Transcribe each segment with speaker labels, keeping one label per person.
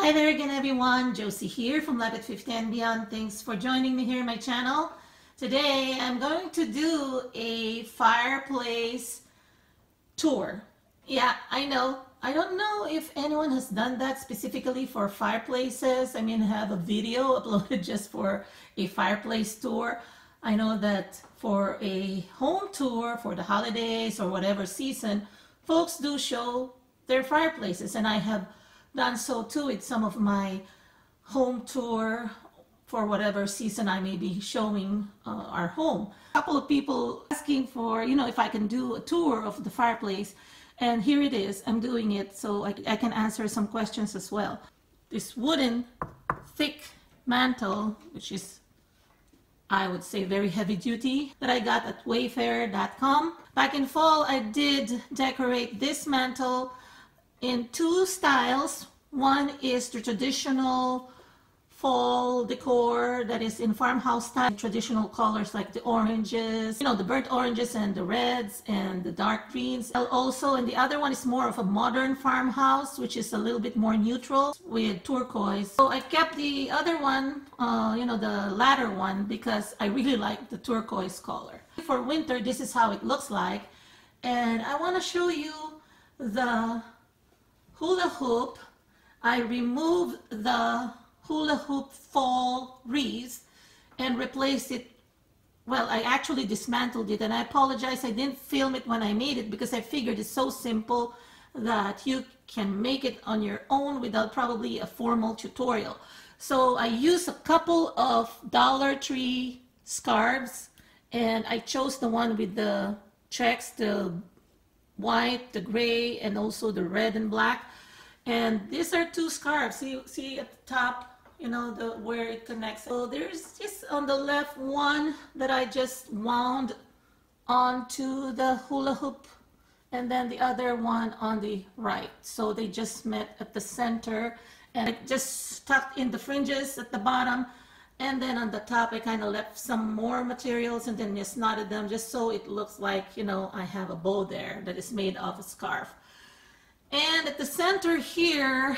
Speaker 1: Hi there again everyone, Josie here from Life at 50 and Beyond. Thanks for joining me here on my channel. Today I'm going to do a fireplace tour. Yeah, I know. I don't know if anyone has done that specifically for fireplaces. I mean, have a video uploaded just for a fireplace tour. I know that for a home tour for the holidays or whatever season, folks do show their fireplaces, and I have done so too with some of my home tour for whatever season I may be showing our home. A couple of people asking for, if I can do a tour of the fireplace, and here it is. I'm doing it so I can answer some questions as well. This wooden thick mantle, which is, I would say, very heavy duty, that I got at wayfair.com. Back in fall, I did decorate this mantle in two styles. One is the traditional fall decor that is in farmhouse style, traditional colors like the oranges, the burnt oranges and the reds and the dark greens. Also, and the other one is more of a modern farmhouse, which is a little bit more neutral with turquoise. So I kept the other one, the latter one, because I really like the turquoise color. For winter, this is how it looks like. And I want to show you the hula hoop. I removed the hula hoop fall wreath and replaced it. Well, I actually dismantled it, and I apologize I didn't film it when I made it, because I figured it's so simple that you can make it on your own without probably a formal tutorial. So I used a couple of Dollar Tree scarves, and I chose the one with the checks, the white, the gray, and also the red and black. And these are two scarves. See at the top, where it connects. So there's just on the left one that I just wound onto the hula hoop, and then the other one on the right. So they just met at the center, and I just tucked in the fringes at the bottom, and then on the top I kind of left some more materials and then just knotted them just so it looks like, I have a bow there that is made of a scarf. And at the center here,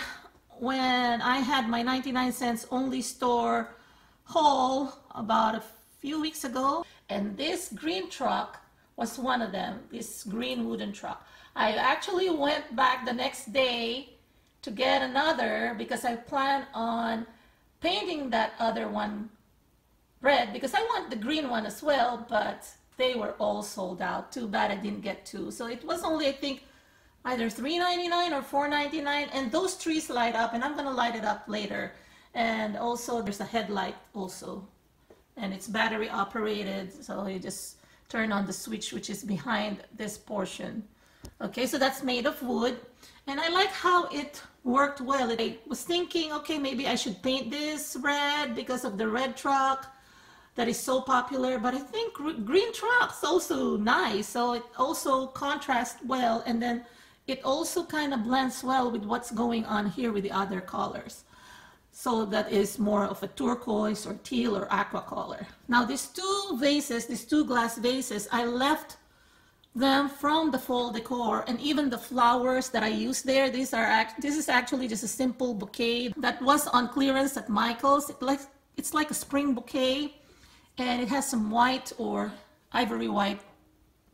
Speaker 1: when I had my 99 cents only store haul about a few weeks ago, and this green truck was one of them, this green wooden truck. I actually went back the next day to get another, because I plan on painting that other one red, because I want the green one as well, but they were all sold out. Too bad I didn't get two. So it was only, I think, either $3.99 or $4.99, and those trees light up, and I'm going to light it up later. And also there's a headlight also, and it's battery operated, so you just turn on the switch, which is behind this portion. Okay, so that's made of wood, and I like how it worked well. I was thinking, okay, maybe I should paint this red because of the red truck that is so popular, but I think green truck's also nice, so it also contrasts well, and then it also kind of blends well with what's going on here with the other colors. So that is more of a turquoise or teal or aqua color. Now these two vases, these two glass vases, I left them from the fall decor, and even the flowers that I used there, this is actually just a simple bouquet that was on clearance at Michael's. It's like a spring bouquet, and it has some white or ivory white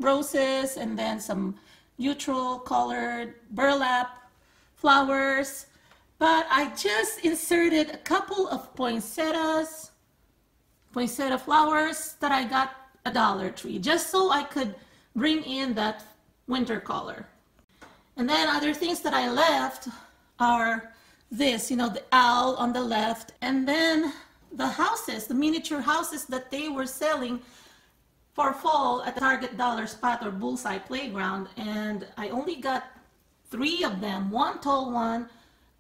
Speaker 1: roses, and then some neutral colored burlap flowers. But I just inserted a couple of poinsettia flowers that I got at Dollar Tree, just so I could bring in that winter color. And then other things that I left are this, the owl on the left, and then the houses, the miniature houses that they were selling for fall at the Target Dollar Spot or Bullseye Playground, and I only got 3 of them, one tall one,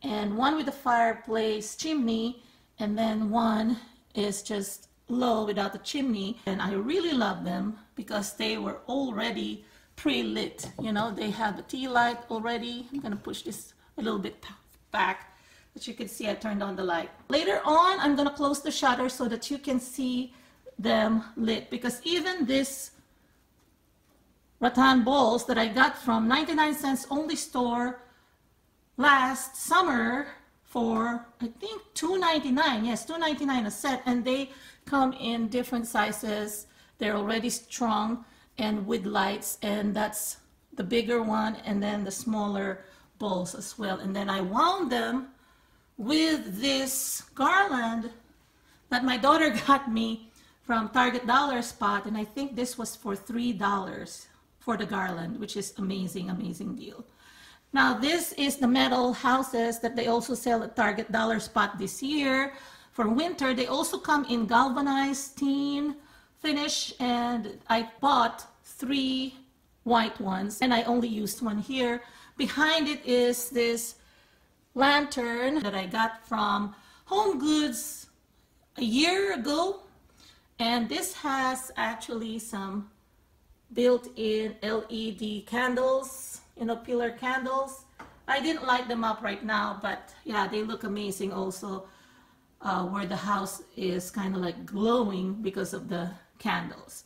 Speaker 1: and one with a fireplace chimney, and then one is just low without the chimney. And I really love them because they were already pre-lit. They have the tea light already. I'm gonna push this a little bit back, but you can see I turned on the light. Later on, I'm gonna close the shutter so that you can see them lit, because even this rattan balls that I got from 99 cents only store last summer for I think $2.99. Yes, $2.99 a set, and they come in different sizes. They're already strung and with lights, and that's the bigger one, and then the smaller bowls as well. And then I wound them with this garland that my daughter got me from Target Dollar Spot, and I think this was for $3 for the garland, which is amazing, amazing deal. Now this is the metal houses that they also sell at Target Dollar Spot this year. For winter, they also come in galvanized tin finish, and I bought 3 white ones, and I only used one here. Behind it is this lantern that I got from Home Goods a year ago, and this has actually some built-in LED candles, pillar candles. I didn't light them up right now, but yeah, they look amazing also, where the house is kind of like glowing because of the candles.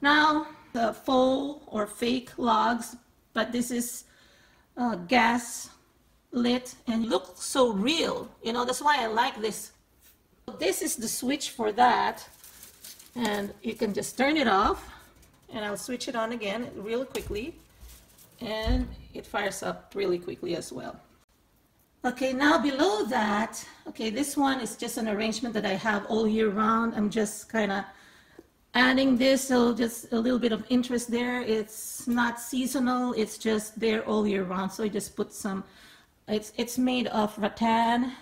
Speaker 1: Now the faux or fake logs, but this is gas lit and look so real, that's why I like this. This is the switch for that, and you can just turn it off, and I'll switch it on again really quickly, and it fires up really quickly as well. Okay, now below that, okay, this one is just an arrangement that I have all year round. I'm just kind of adding this, so just a little bit of interest there. It's not seasonal, it's just there all year round. So I just put some, it's made of rattan,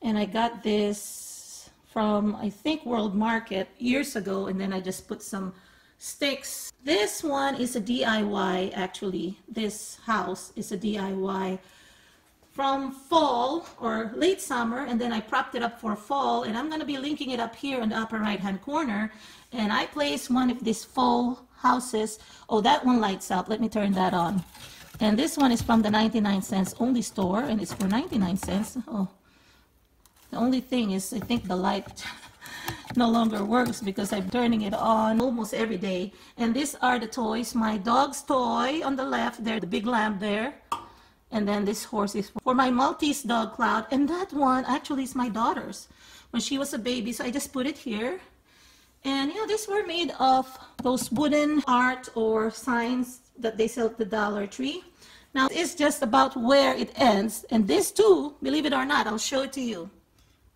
Speaker 1: and I got this from, I think, World Market years ago, and then I just put some sticks. This one is a DIY, actually. This house is a DIY from fall or late summer, and then I propped it up for fall, and I'm going to be linking it up here in the upper right hand corner. And I placed one of these fall houses. Oh, that one lights up. Let me turn that on. And this one is from the 99-cents only store, and it's for 99 cents. Oh, the only thing is I think the light no longer works because I'm turning it on almost every day. And these are the toys. My dog's toy on the left there, the big lamp there. And then this horse is for my Maltese dog, Cloud. And that one actually is my daughter's when she was a baby. So I just put it here. And these were made of those wooden art or signs that they sell at the Dollar Tree. Now it's just about where it ends. And this too, believe it or not, I'll show it to you.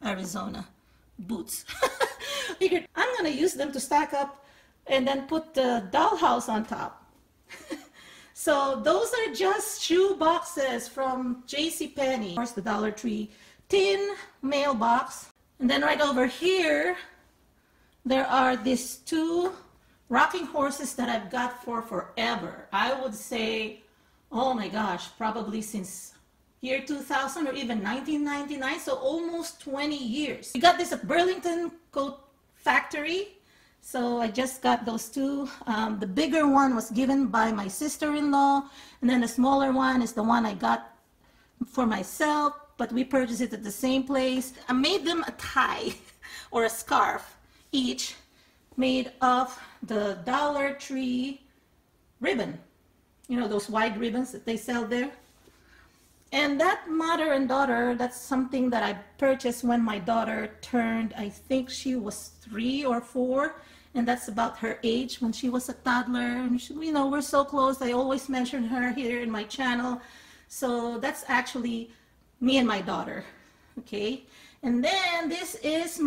Speaker 1: Arizona boots. Figured I'm going to use them to stack up and then put the dollhouse on top. So those are just shoe boxes from JCPenney. Of course, the Dollar Tree tin mailbox. And then right over here, there are these 2 rocking horses that I've got for forever. I would say, oh my gosh, probably since year 2000 or even 1999, so almost 20 years. We got this at Burlington Coat Factory. So I just got those 2. The bigger one was given by my sister-in-law, and then the smaller one is the one I got for myself, but we purchased it at the same place. I made them a tie or a scarf each made of the Dollar Tree ribbon. Those wide ribbons that they sell there. And that mother and daughter, that's something that I purchased when my daughter turned, I think she was 3 or 4. And that's about her age when she was a toddler. And she, we're so close. I always mention her here in my channel. So that's actually me and my daughter. Okay. And then this is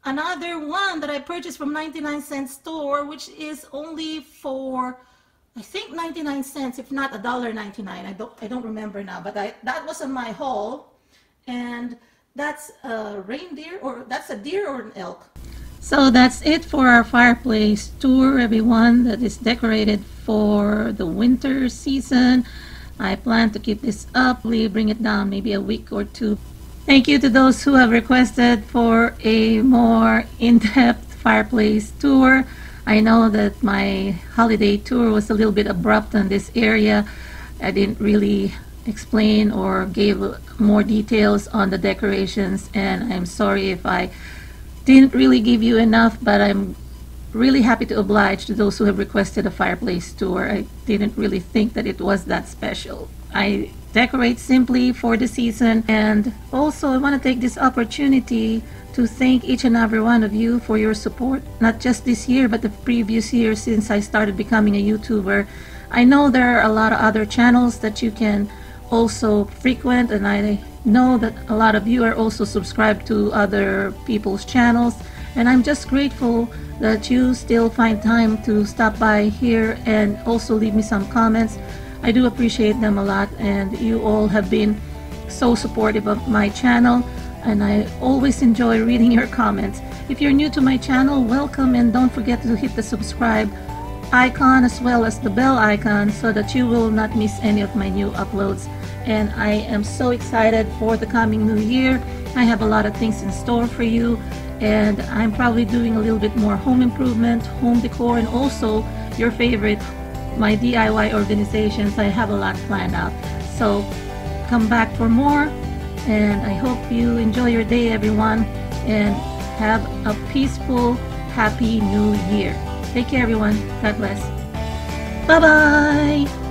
Speaker 1: another one that I purchased from 99-cent store, which is only for, I think, 99 cents, if not $1.99. I don't remember now, but that was in my haul. And that's a reindeer, or that's a deer or an elk. So that's it for our fireplace tour, everyone, that is decorated for the winter season. I plan to keep this up, bring it down maybe a week or 2. Thank you to those who have requested for a more in-depth fireplace tour. I know that my holiday tour was a little bit abrupt on this area. I didn't really explain or give more details on the decorations, and I'm sorry if I didn't really give you enough, but I'm really happy to oblige to those who have requested a fireplace tour. I didn't really think that it was that special. I decorate simply for the season. And also I want to take this opportunity to thank each and every one of you for your support, not just this year but the previous year since I started becoming a YouTuber. I know there are a lot of other channels that you can also frequent, and I know that a lot of you are also subscribed to other people's channels, and I'm just grateful that you still find time to stop by here and also leave me some comments. I do appreciate them a lot, and you all have been so supportive of my channel, and I always enjoy reading your comments. If you're new to my channel, welcome, and don't forget to hit the subscribe icon as well as the bell icon so that you will not miss any of my new uploads. And I am so excited for the coming new year. I have a lot of things in store for you, and I'm probably doing a little bit more home improvement, home decor, and also your favorite, my DIY organizations. I have a lot planned out, so come back for more, and I hope you enjoy your day, everyone, and have a peaceful, happy new year. Take care, everyone. God bless. Bye-bye.